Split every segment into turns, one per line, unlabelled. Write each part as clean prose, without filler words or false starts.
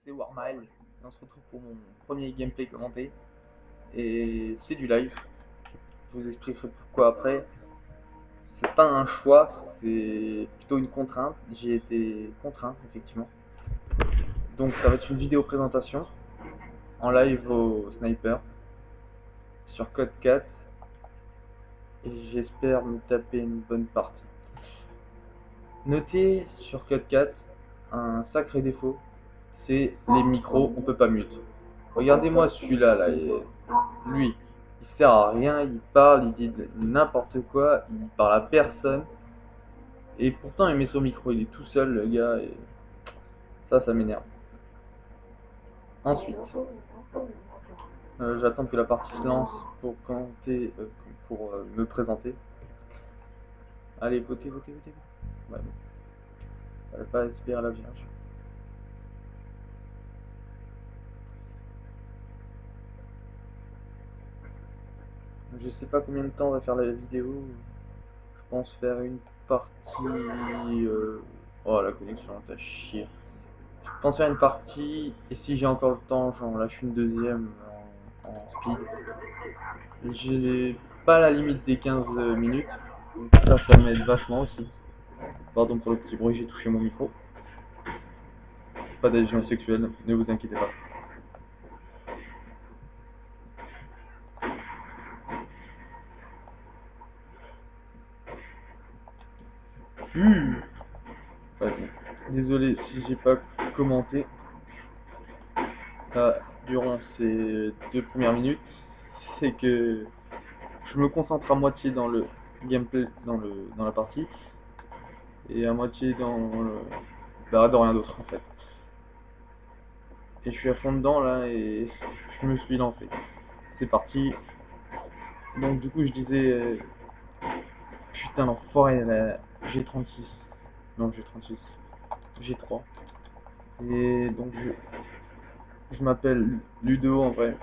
c'est Warmile, et on se retrouve pour mon premier gameplay commenté, et c'est du live, je vous expliquerai pourquoi après. C'est pas un choix, c'est plutôt une contrainte, j'ai été contraint effectivement. Donc ça va être une vidéo présentation, en live au sniper, sur Code 4, et j'espère me taper une bonne partie. Notez sur Code 4, un sacré défaut, c'est les micros, on peut pas mute. Regardez-moi celui-là, là, lui, il sert à rien, il parle, il dit n'importe quoi, il parle à personne. Et pourtant, il met son micro, il est tout seul, le gars, et ça m'énerve. Ensuite, j'attends que la partie se lance pour commenter, pour me présenter. Allez, votez, votez, votez. Ouais, bon. Fallait pas espérer la Vierge. Je sais pas combien de temps on va faire la vidéo. Je pense faire une partie. Oh, la connexion, t'as chier. Je pense faire une partie, et si j'ai encore le temps, j'en lâche une deuxième en speed. J'ai pas la limite des 15 minutes, donc ça m'aide vachement aussi. Pardon pour le petit bruit, j'ai touché mon micro. Pas d'adhésion sexuelle, ne vous inquiétez pas. Ouais, bon. Désolé si j'ai pas commenté. Là, durant ces 2 premières minutes, c'est que je me concentre à moitié dans le gameplay, dans la partie, et à moitié dans rien d'autre en fait. Et je suis à fond dedans là, et je me suis lancé. C'est parti. Donc du coup je disais, putain l'enfoiré, la G36. Non, G36. G3. Et donc je m'appelle Ludo en vrai.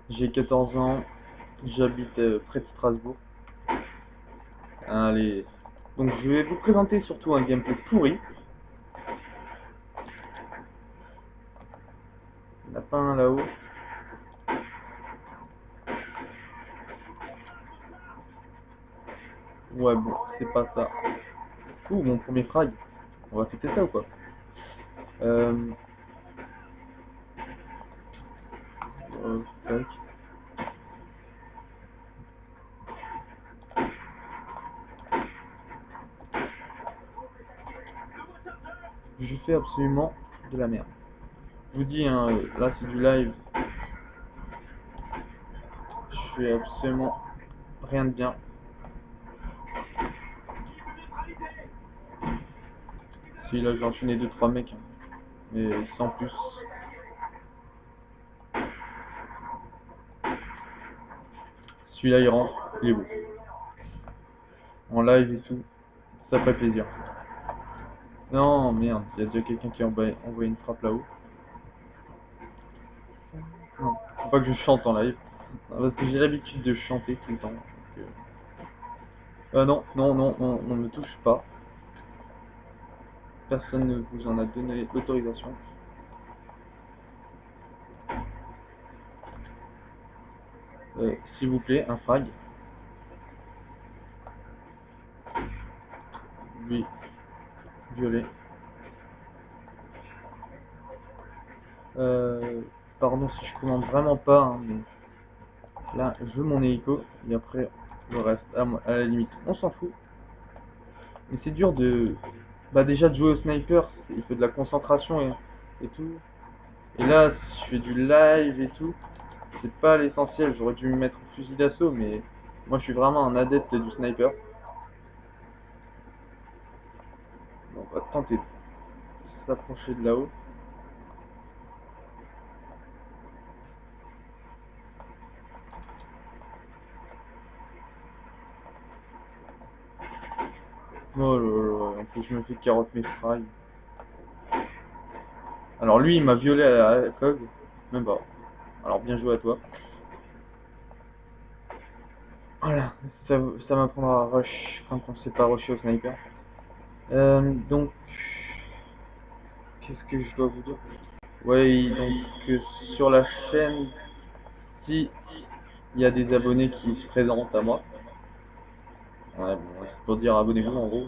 J'ai 14 ans. J'habite près de Strasbourg. Allez. Donc je vais vous présenter surtout un gameplay pourri. Il n'y en a pas un là-haut. Ouais bon, c'est pas ça. Ouh, mon premier frag. On va fêter ça ou quoi? euh, Tac. Je fais absolument de la merde. Je vous dis, hein, là c'est du live. Je fais absolument rien de bien. Si là j'ai enchaîné 2-3 mecs, hein, mais sans plus. Celui-là il rentre, il est beau. En live et tout, ça fait plaisir. Non, merde, il y a déjà quelqu'un qui a envoyé une frappe là-haut. Non, faut pas que je chante en live. Non, parce que j'ai l'habitude de chanter tout le temps. Donc, non, non, non, on ne me touche pas. Personne ne vous en a donné l'autorisation. S'il vous plaît, un frag. Lui, violet. Euh, Pardon si je commande vraiment pas, hein, mais là, je veux mon hélico, et après, le reste, à la limite, on s'en fout. Mais c'est dur de... Bah déjà, de jouer au sniper, il faut de la concentration et tout. Et là, si je fais du live et tout, c'est pas l'essentiel. J'aurais dû me mettre au fusil d'assaut, mais moi, je suis vraiment un adepte du sniper. Bon, on va tenter de s'approcher de là-haut. Oh là là, en plus, je me fais carotte mes frags. Alors lui, il m'a violé à la cog. Même pas. Alors bien joué à toi. Voilà, ça m'apprendra à rush quand on sait pas rusher au sniper. Donc, Qu'est-ce que je dois vous dire? Ouais, donc sur la chaîne, si il y a des abonnés qui se présentent à moi, ouais, bon, c'est pour dire abonnez-vous en gros.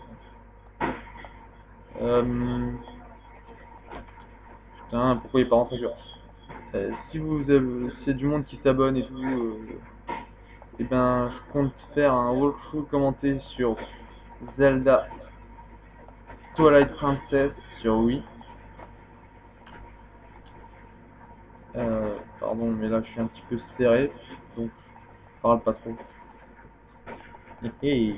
Putain, pourquoi il est pas rentré dur? Si vous avez, s'il y a du monde qui s'abonne et tout, et ben je compte faire un walkthrough commenté sur Zelda Twilight Princess sur Wii. Pardon, mais là je suis un petit peu serré, donc je parle pas trop. Hé hé.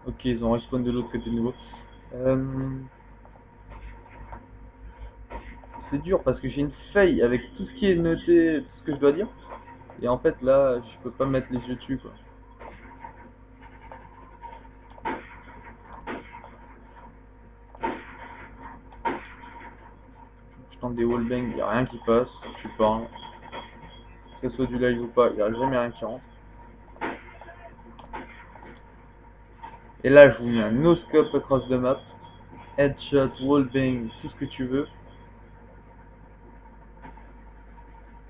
Ok, ils ont respawn de l'autre côté de nouveau. C'est dur parce que j'ai une feuille avec tout ce qui est noté, tout ce que je dois dire. Et en fait là, je peux pas mettre les yeux dessus quoi. Je tente des wallbangs, y a rien qui passe, je parle. Que ce soit du live ou pas, y a jamais rien qui rentre. Et là, je vous mets un no-scope across the map. Headshot, wallbang, tout ce que tu veux.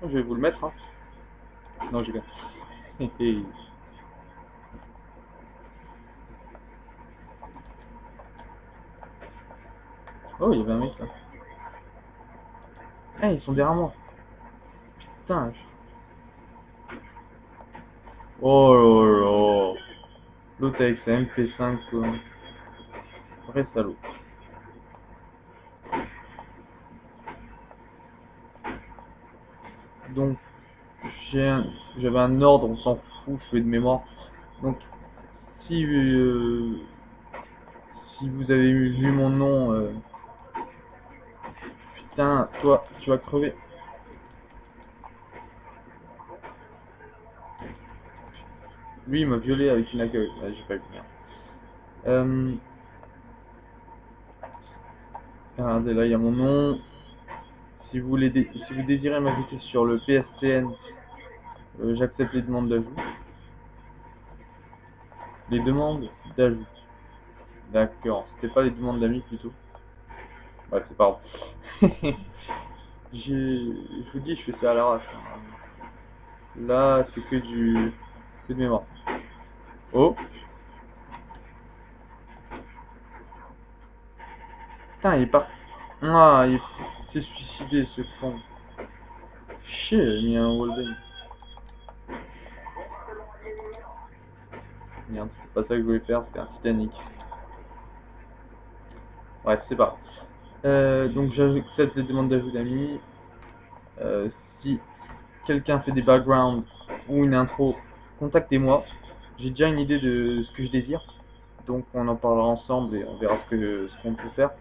Je vais vous le mettre, hein. Non, j'ai bien. Oh, il y avait un mec là. Ah, ils sont derrière moi. Putain. Oh là là. L'autre avec sa MP5, quoi. Vrai salaud. Donc, j'avais un ordre, on s'en fout, je fais de mémoire. Donc, si, si vous avez vu mon nom, putain, toi, tu vas crever. Lui, il m'a violé avec une accueil. Ah, j'ai pas eu merde. Regardez, là, il y a mon nom. Si vous, si vous désirez m'inviter sur le PSTN, j'accepte les demandes d'ajout. Les demandes d'ajout. D'accord, c'était pas les demandes d'amis plutôt. Ouais, c'est pas grave. Je vous dis, je fais ça à l'arrache, hein. Là, c'est que de mémoire. Oh, putain, il est pas. Ah, il s'est suicidé ce con. Chier, il a mis un wallbang. Merde, c'est pas ça que je voulais faire, c'était un Titanic. Bref, c'est pas grave. Donc j'accepte les demandes d'ajout d'amis. Si quelqu'un fait des backgrounds ou une intro, contactez-moi. J'ai déjà une idée de ce que je désire. Donc on en parlera ensemble et on verra ce qu'on peut faire.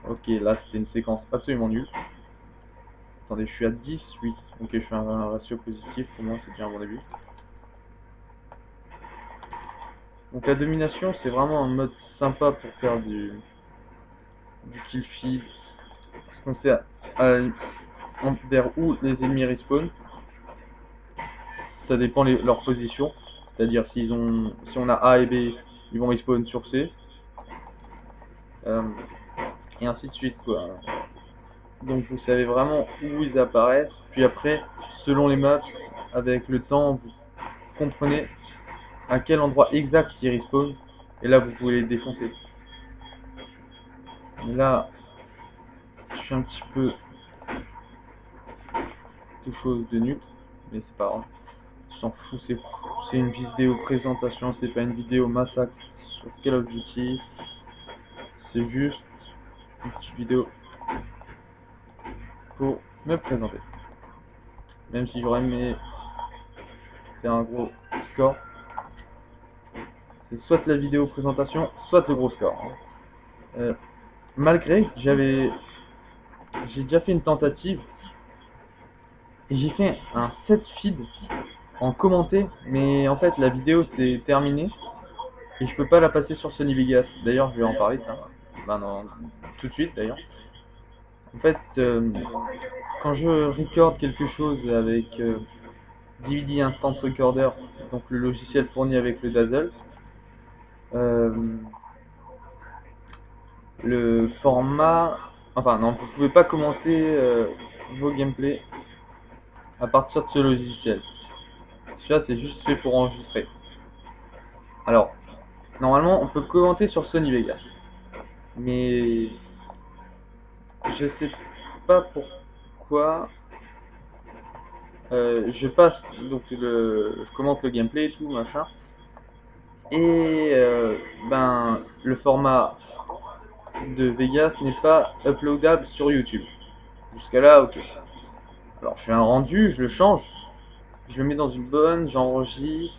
Ok, là c'était une séquence absolument nulle. Attendez, je suis à 10, 8. Ok, je fais un ratio positif, pour moi c'est bien à mon début. Donc la domination, c'est vraiment un mode sympa pour faire du kill feed. Parce qu'on sait vers où les ennemis respawn. Ça dépend leur position. C'est-à-dire si on a A et B, ils vont respawn sur C. Et ainsi de suite quoi. Donc vous savez vraiment où ils apparaissent. Puis après, selon les maps, avec le temps, vous comprenez à quel endroit exact ils respawn. Et là vous pouvez les défoncer. Mais là, je suis un petit peu quelque chose de nul. Mais c'est pas grave. Je s'en fous, c'est une vidéo présentation, c'est pas une vidéo massacre sur Call of Duty. C'est juste une petite vidéo pour me présenter. Même si j'aurais aimé faire un gros score, c'est soit la vidéo présentation, soit le gros score, hein. Malgré que j'ai déjà fait une tentative et j'ai fait un set feed en commenter, mais en fait la vidéo c'est terminé et je peux pas la passer sur Sony Vegas. D'ailleurs, je vais en parler, tiens. Ben non, tout de suite d'ailleurs. En fait, quand je record quelque chose avec DVD Instant Recorder, donc le logiciel fourni avec le Dazzle, euh, le format, enfin non, vous pouvez pas commenter vos gameplays à partir de ce logiciel. Celui-là, c'est juste fait pour enregistrer. Alors, normalement, on peut commenter sur Sony Vegas, mais je sais pas pourquoi. Je passe donc je commente le gameplay et tout machin, et ben le format de Vegas n'est pas uploadable sur YouTube. Jusqu'à là, ok. Alors je fais un rendu, je le change, je le mets dans une bonne, j'enregistre.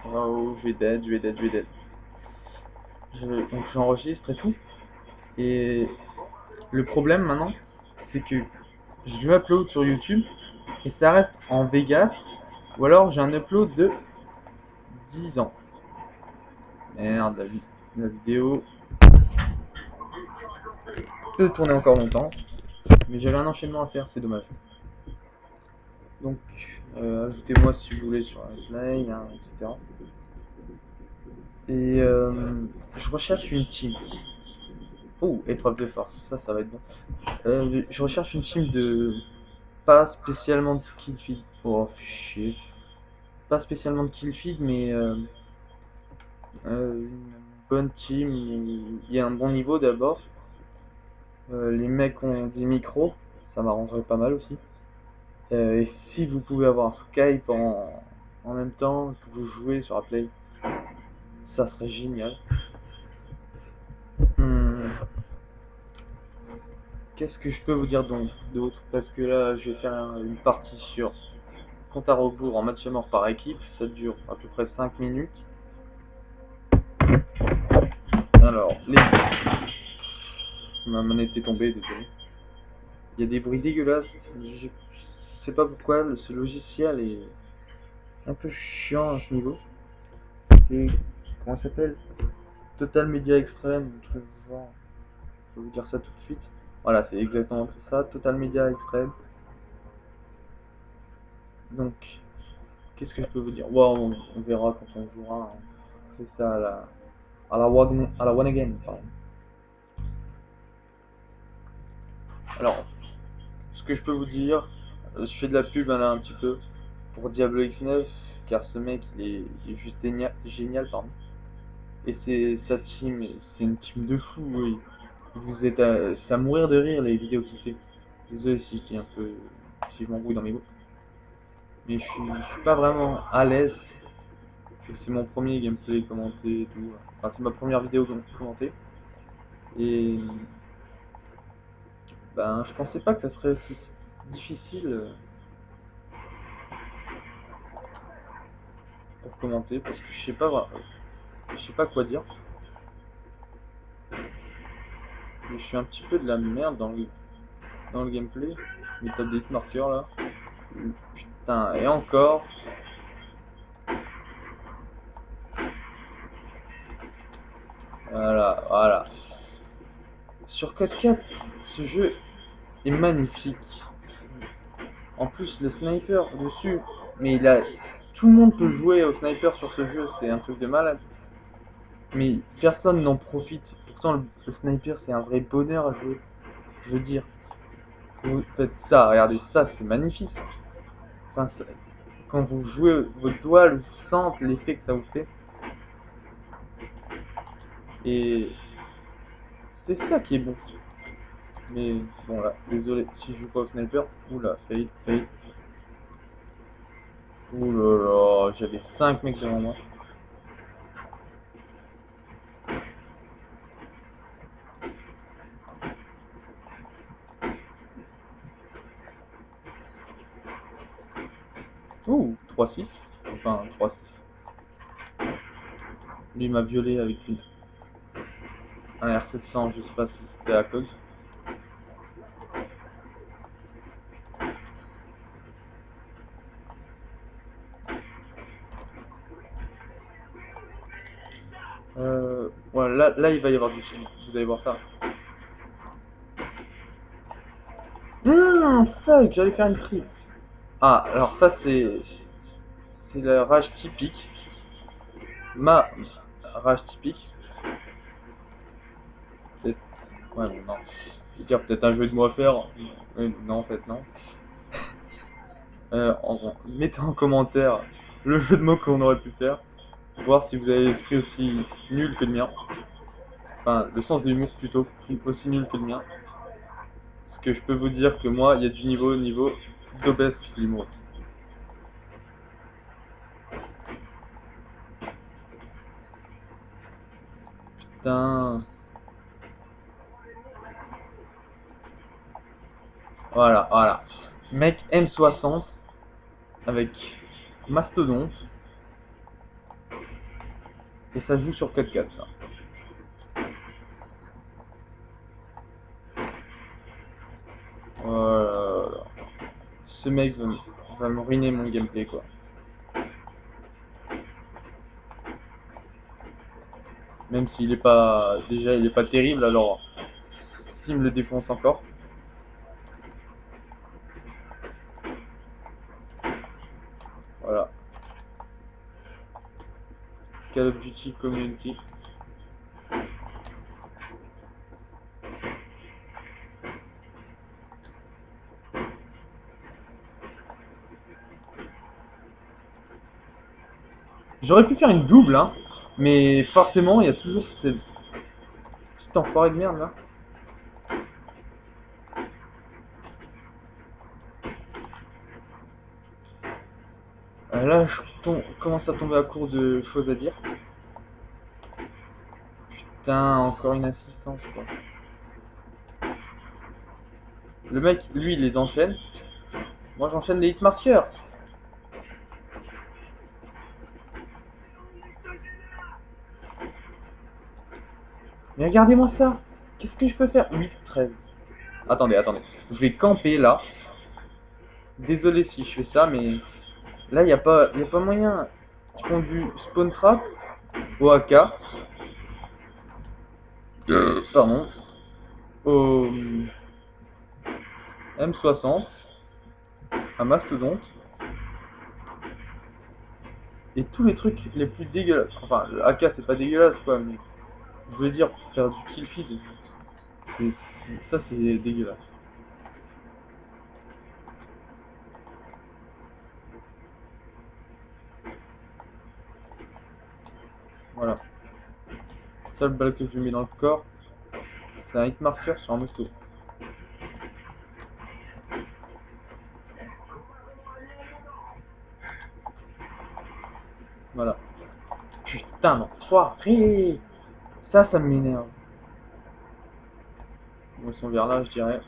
Oh, je vais dead, je vais dead, je vais dead. Donc j'enregistre et tout. Et le problème maintenant, c'est que je l'upload sur YouTube et ça reste en Vegas, ou alors j'ai un upload de 10 ans. Merde, la vidéo peut tourner encore longtemps, mais j'avais un enchaînement à faire, c'est dommage. Donc, ajoutez-moi si vous voulez sur Slide, hein, etc. Et je recherche une team. Oh, épreuve de force, ça va être bon. Je recherche une team de pas spécialement de skill feed. Oh, chier. Pas spécialement de kill feed, mais une bonne team. Il y a un bon niveau d'abord. Les mecs ont des micros, ça m'arrangerait pas mal aussi. Et si vous pouvez avoir Skype en même temps que vous jouez sur la Play, ça serait génial. Hmm, Qu'est-ce que je peux vous dire donc d'autre? Parce que là, je vais faire une partie sur compte à rebours en match à mort par équipe. Ça dure à peu près 5 minutes. Alors, ma manette est tombée, désolé. Il y a des bruits dégueulasses. Je sais pas pourquoi, ce logiciel est un peu chiant à ce niveau. C'est. Comment ça s'appelle? Total Media Extreme, un truc du genre. Je vais vous dire ça tout de suite. Voilà, c'est exactement ça, Total Media Extreme. Donc, qu'est-ce que je peux vous dire? Bon, on verra quand on jouera. C'est ça à la One Again, pardon. Alors, ce que je peux vous dire, je fais de la pub là un petit peu pour Diablo X9, car ce mec il est juste génial, pardon. Et c'est sa team, c'est une team de fou. Oui. Vous êtes c'est à mourir de rire les vidéos qu'il fait. Désolé si je dis un peu, si je m'embrouille dans mes mots, mais je suis pas vraiment à l'aise. C'est mon premier gameplay commenté et tout. Enfin, c'est ma première vidéo commentée. Et ben, je pensais pas que ça serait aussi difficile pour commenter parce que je sais pas quoi dire. Mais je suis un petit peu de la merde dans le gameplay. Méthode des marqueurs là. Putain, et encore. Voilà, voilà. Sur Code 4, ce jeu est magnifique. En plus, le sniper dessus, mais tout le monde peut jouer au sniper sur ce jeu, c'est un truc de malade. Mais personne n'en profite. Pourtant, le sniper, c'est un vrai bonheur à jouer. Je veux dire, vous faites ça, regardez ça, c'est magnifique. Enfin, quand vous jouez, votre doigt vous sente l'effet que ça vous fait. Et c'est ça qui est bon. Mais bon là, désolé si je joue pas au sniper. Oula, fail, fail. Oulala, j'avais 5 mecs devant moi. Ouh, 3-6. Enfin, 3-6. Lui m'a violé avec un R700, je sais pas si c'était à cause. Voilà, là, il va y avoir du film. Vous allez voir ça. Fuck, j'allais faire une trip. Ah, alors ça, c'est la rage typique. Ma rage typique. Peut-être. Ouais, bon, non. Je veux dire, peut-être un jeu de mots à faire. Non, en fait, non. Mettez en commentaire le jeu de mots qu'on aurait pu faire. Voir si vous avez l'esprit aussi nul que le mien. Enfin, le sens de l'humour plutôt aussi nul que le mien. Parce que je peux vous dire que moi, il y a du niveau d'obèse l'humour. Putain. Voilà, voilà. Mec M60 avec Mastodonte. Et ça joue sur 4-4 ça. Voilà. Ce mec va me ruiner mon gameplay quoi. Même s'il est pas. Déjà il est pas terrible, alors s'il me le défonce encore. Voilà. Call of Duty Community. J'aurais pu faire une double, hein. Mais forcément, il y a toujours cette petite enfoirée de merde là. Là, commence à tomber à court de choses à dire. Putain, encore une assistance quoi. Le mec, lui, il les enchaîne. Moi, j'enchaîne les hitmarkers. Mais regardez-moi ça. Qu'est-ce que je peux faire? 8-13. Attendez, attendez. Je vais camper là. Désolé si je fais ça, mais là, y a pas moyen. Je prends du spawn trap au AK. Pardon. Au M60. À Mastodonte. Et tous les trucs les plus dégueulasses. Enfin, le AK, c'est pas dégueulasse, quoi, mais je veux dire, pour faire du kill feed, ça, c'est dégueulasse. Voilà. Seule balle que je mets dans le corps, c'est un hit marker sur un mosto. Voilà. Putain d'enfoiré. Ça m'énerve. Ils sont vers là, je dirais.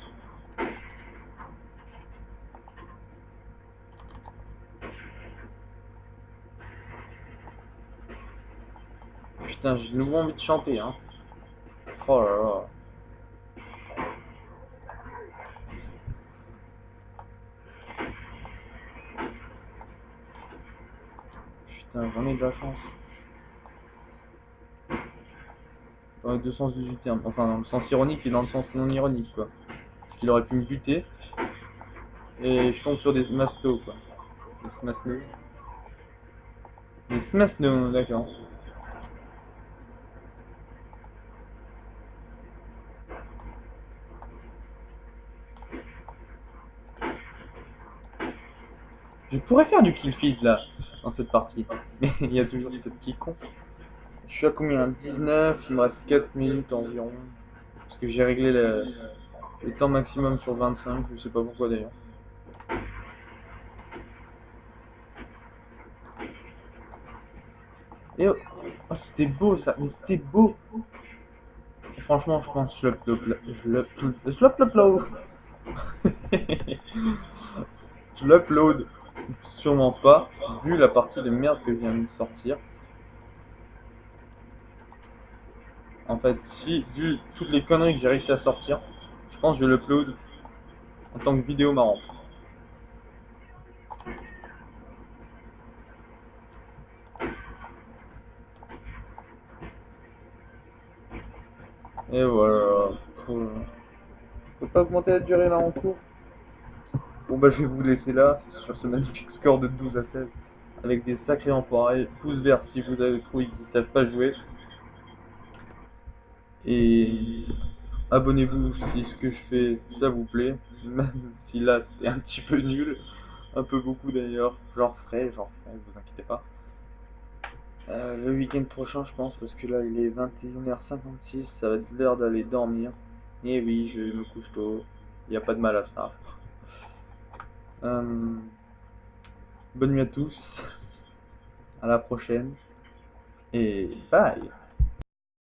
Putain, j'ai de nouveau envie de chanter, hein. Oh là là. Putain, j'en ai de la chance. Dans les deux sens du terme. Enfin, dans le sens ironique et dans le sens non ironique, quoi. Parce qu'il aurait pu me buter. Et je tombe sur des mastos, quoi. Des smasnos. Des smasnos, d'accord. Je pourrais faire du kill feed, là, dans cette partie. Mais il y a toujours ce petit con. Je suis à combien? 19, il me reste 4 minutes environ. Parce que j'ai réglé le temps maximum sur 25, je sais pas pourquoi d'ailleurs. Et oh, oh, c'était beau ça, mais c'était beau. Et franchement, je pense que je l'upload sûrement pas, vu la partie de merde que je viens de sortir. En fait, si, vu toutes les conneries que j'ai réussi à sortir, je pense que je l'upload en tant que vidéo marrante. Et voilà. Je peux pas augmenter la durée là en cours. Bon bah je vais vous laisser là sur ce magnifique score de 12-16 avec des sacrés enfoirés. Pouce vert si vous avez trouvé qu'ils savent pas jouer. Et abonnez-vous si ce que je fais ça vous plaît. Même si là c'était un petit peu nul. Un peu beaucoup d'ailleurs. J'en referai, vous inquiétez pas. Le week-end prochain je pense parce que là il est 21h56, ça va être l'heure d'aller dormir. Et oui, je me couche tôt. Il n'y a pas de mal à ça. Euh, Bonne nuit à tous. À la prochaine. Et bye.